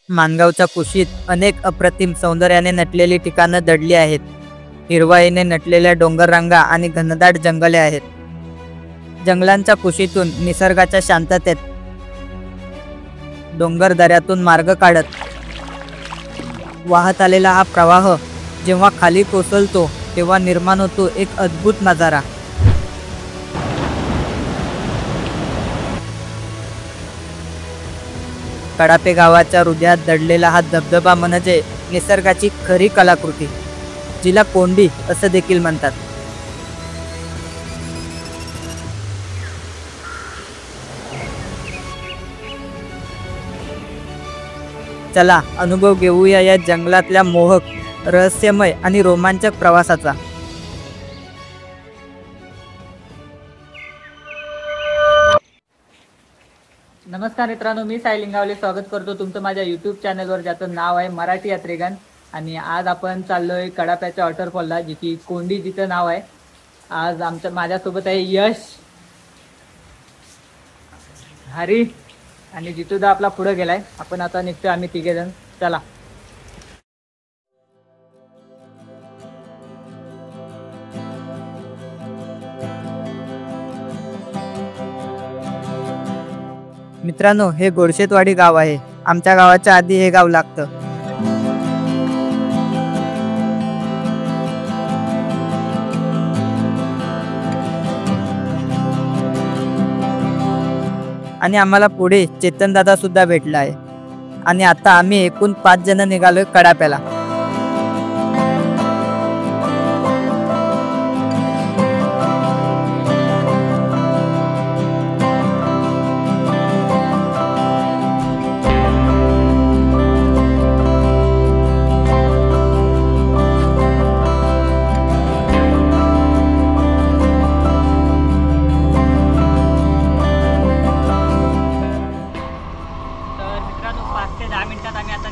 माणगावच्या कुशीत अनेक अप्रतिम सौंदर्याने नटलेली ठिकाणं दडली आहेत. हिरवाईने नटलेल्या डोंगररांगा आणि घनदाट जंगले आहेत. जंगलांच्या कुशीतून निसर्गाच्या शांततेत डोंगर दऱ्यातून मार्ग काढत वाहत आलेला हा प्रवाह जेव्हा खाली कोसळतो तेव्हा निर्माण होतो एक अद्भुत नजारा. कडापे गावाच्या हृदयात दडलेला हा धबधबा म्हणजे निसर्गाची खरी कलाकृती, जिला कोंडी असं देखील म्हणतात. चला अनुभव घेऊया या जंगलातल्या मोहक, रहस्यमय आणि रोमांचक प्रवासाचा. नमस्कार मित्रांनो, मी साई लिंगावले स्वागत करतो तुमचं माझ्या यूट्यूब चॅनलवर, ज्याचं नाव आहे मराठी यात्रेगण. आणि आज आपण चाललोय कडाप्याच्या वॉटरफॉलला, जिची कोंडी जिचं नाव आहे. आज माझ्यासोबत आहे यश, हरी आणि जितूदा आपला पुढे गेलाय. आपण आता निघतोय आम्ही तिघे जण. चला. मित्रांनो, हे गोडशेतवाडी गाव आहे. आमच्या गावाच्या आधी हे गाव लागतं. आणि आम्हाला पुढे चेतन दादा सुद्धा भेटला आहे. आणि आता आम्ही एकूण 5 जण निघालोय कडाप्याला.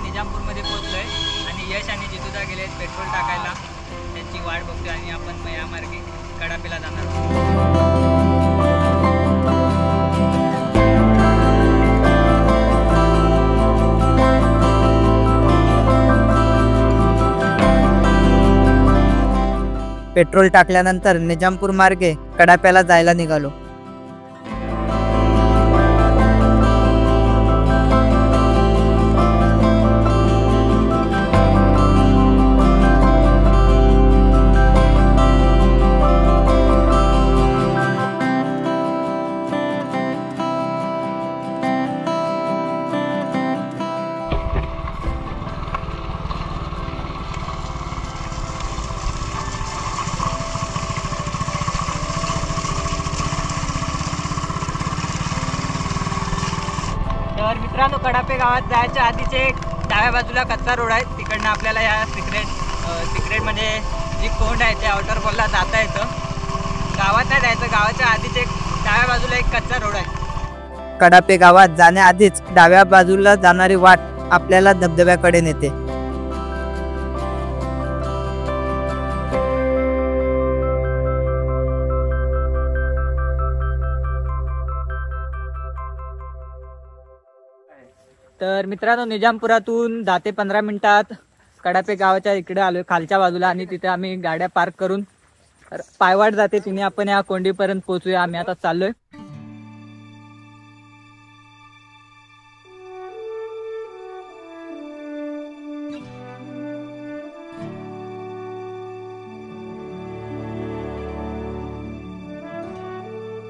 निजामपूरमध्ये पोहोचलोय आणि यश आणि जितूदा गेले पेट्रोल टाकायला. त्यांची वाट बघतोय आणि आपण या मार्गे कडाप्याला जाणार. पेट्रोल टाकल्यानंतर निजामपूर मार्गे कडाप्याला जायला निघालो. तर मित्रांनो, कडापे गावात जायच्या आधीचे एक डाव्या बाजूला कच्चा रोड आहे. तिकडनं आपल्याला या सिक्रेट म्हणजे जी कोंड आहे त्या वॉटरफॉलला जाता येतं. गावात नाही जायचं, गावाच्या आधीचे एक डाव्या बाजूला एक कच्चा रोड आहे. कडापे गावात जाण्याआधीच डाव्या बाजूला जाणारी वाट आपल्याला धबधब्याकडे नेते. तर मित्रांनो, निजामपुरातून 10 ते 15 मिनिटात कडापे गावाच्या इकडे आलोय खालच्या बाजूला. आणि तिथे आम्ही गाड्या पार्क करून पायवाट जाते तिने आपण या कोंडीपर्यंत पोहोचूया. आम्ही आता चाललोय.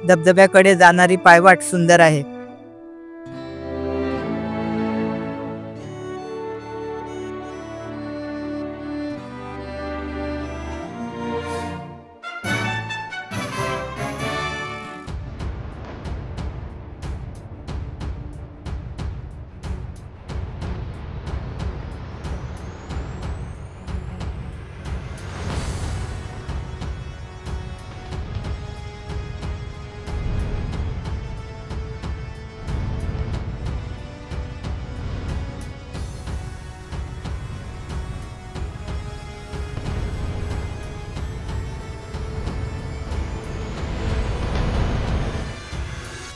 धबधब्याकडे जाणारी पायवाट सुंदर आहे.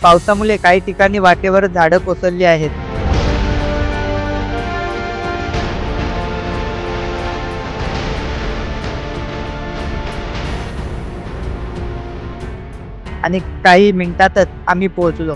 पावसामुळे काही ठिकाणी वाटेवर झाडं कोसळली आहेत. आणि काही मिनिटातच आम्ही पोहोचलो.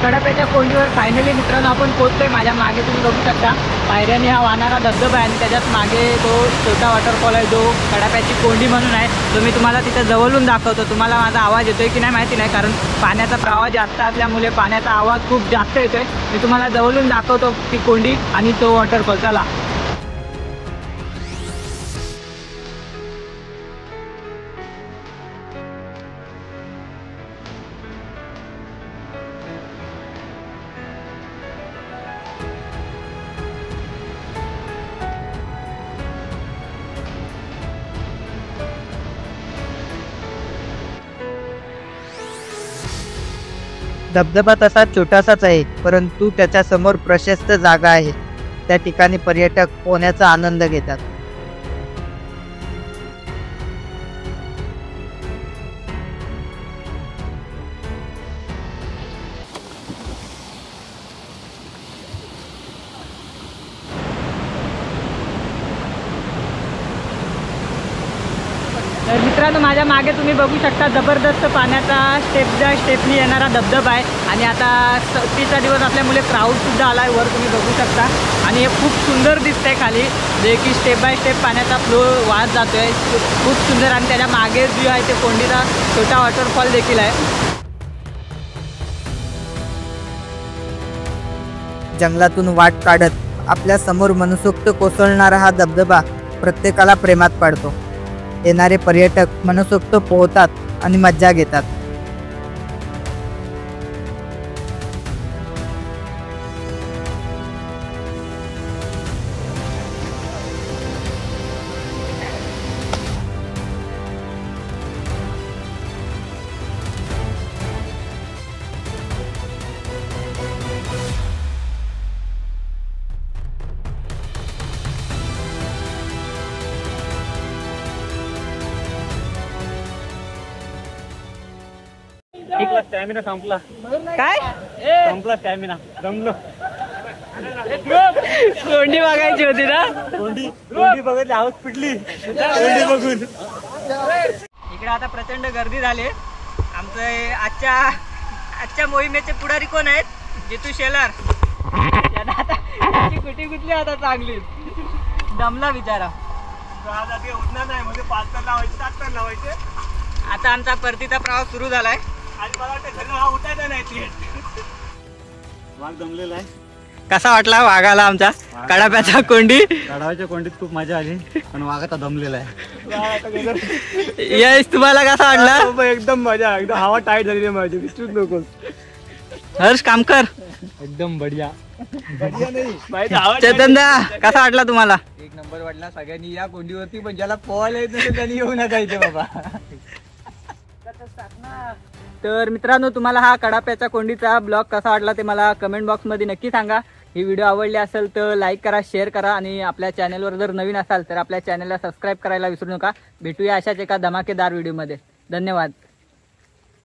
कडाप्याच्या कोंडीवर फायनली मित्रांनो आपण पोहोचलोय. माझ्या मागे तुम्ही बघू शकता पायऱ्याने हा वाहणारा धबधबा आहे आणि त्याच्यात मागे तो छोटा वॉटरफॉल आहे जो कडाप्याची कोंडी म्हणून आहे. तो मी तुम्हाला तिथं जवळून दाखवतो. तुम्हाला माझा आवाज येतोय की नाही माहिती नाही, कारण पाण्याचा प्रवाह जास्त असल्यामुळे पाण्याचा आवाज खूप जास्त येतोय. मी तुम्हाला जवळून दाखवतो ती कोंडी आणि तो वॉटरफॉल. चला. धबधबा तसा छोटासाच आहे, परंतु त्याच्या समोर प्रशस्त जागा आहे. त्या ठिकाणी पर्यटक पोहण्याचा आनंद घेतात. तर मित्रांनो माझ्या मागे तुम्ही बघू शकता जबरदस्त पाण्याचा स्टेपनी येणारा धबधबा आहे. आणि आता 30चा दिवस असल्यामुळे क्राऊडसुद्धा आला आहे वर तुम्ही बघू शकता. आणि हे खूप सुंदर दिसतंय खाली, जे की स्टेप बाय स्टेप पाण्याचा फ्लो वाहत जातो आहे. खूप सुंदर. आणि त्याच्या मागे जो आहे ते कोंडीचा छोटा वॉटरफॉल देखील आहे. जंगलातून वाट काढत आपल्या समोर मनसोक्त कोसळणारा हा धबधबा प्रत्येकाला प्रेमात पाडतो. येणारे पर्यटक मनसोक्त पोहतात आणि मज्जा घेतात. स्टॅमिना संपला. काय संपला स्टॅमिना, दमलो. कोंडी बघायची होती ना. कोंडी बघितली, हाऊस पिटली कोंडी बघून. इकडे आता प्रचंड गर्दी झाली. आमचं आजच्या मोहिमेचे पुढारी कोण आहेत? जितू शेलार. कुठे कुठली आता चांगली दमला बिचारा. उठणार नाही म्हणजे 5 तर लावायचे, 7 तर लावायचे. आता आमचा परतीचा प्रवास सुरू झालाय. वाघ दमलेला आहे. कसा वाटला वाघाला आमचा कडाप्याचा कोंडी? कडाव्याच्या कोंडीत खूप मजा आली, पण वाघ आता दमलेला आहे. यश तुम्हाला कसा वाटला? एकदम मजा, एकदम हवा टाईट झाली माझी. विचारूच नको. हर्ष काम कर. एकदम बढिया. चेतन दा कसा वाटला तुम्हाला? 1 नंबर वाटला. सगळ्यांनी या कोंडीवरती, पण ज्याला पोहायला येत नसेल त्यांनी येऊ नका इथे बाबा. तर मित्रांनो तुम्हाला हा कडाप्याच्या कोंडीचा ब्लॉग कसा वाटला ते मला कमेंट बॉक्समध्ये नक्की सांगा. ही व्हिडिओ आवडली असेल तर लाईक करा, शेअर करा आणि आपल्या चॅनलवर जर नवीन असाल तर आपल्या चॅनलला सबस्क्राईब करायला विसरू नका. भेटूया अशाच एका धमाकेदार व्हिडिओमध्ये. धन्यवाद.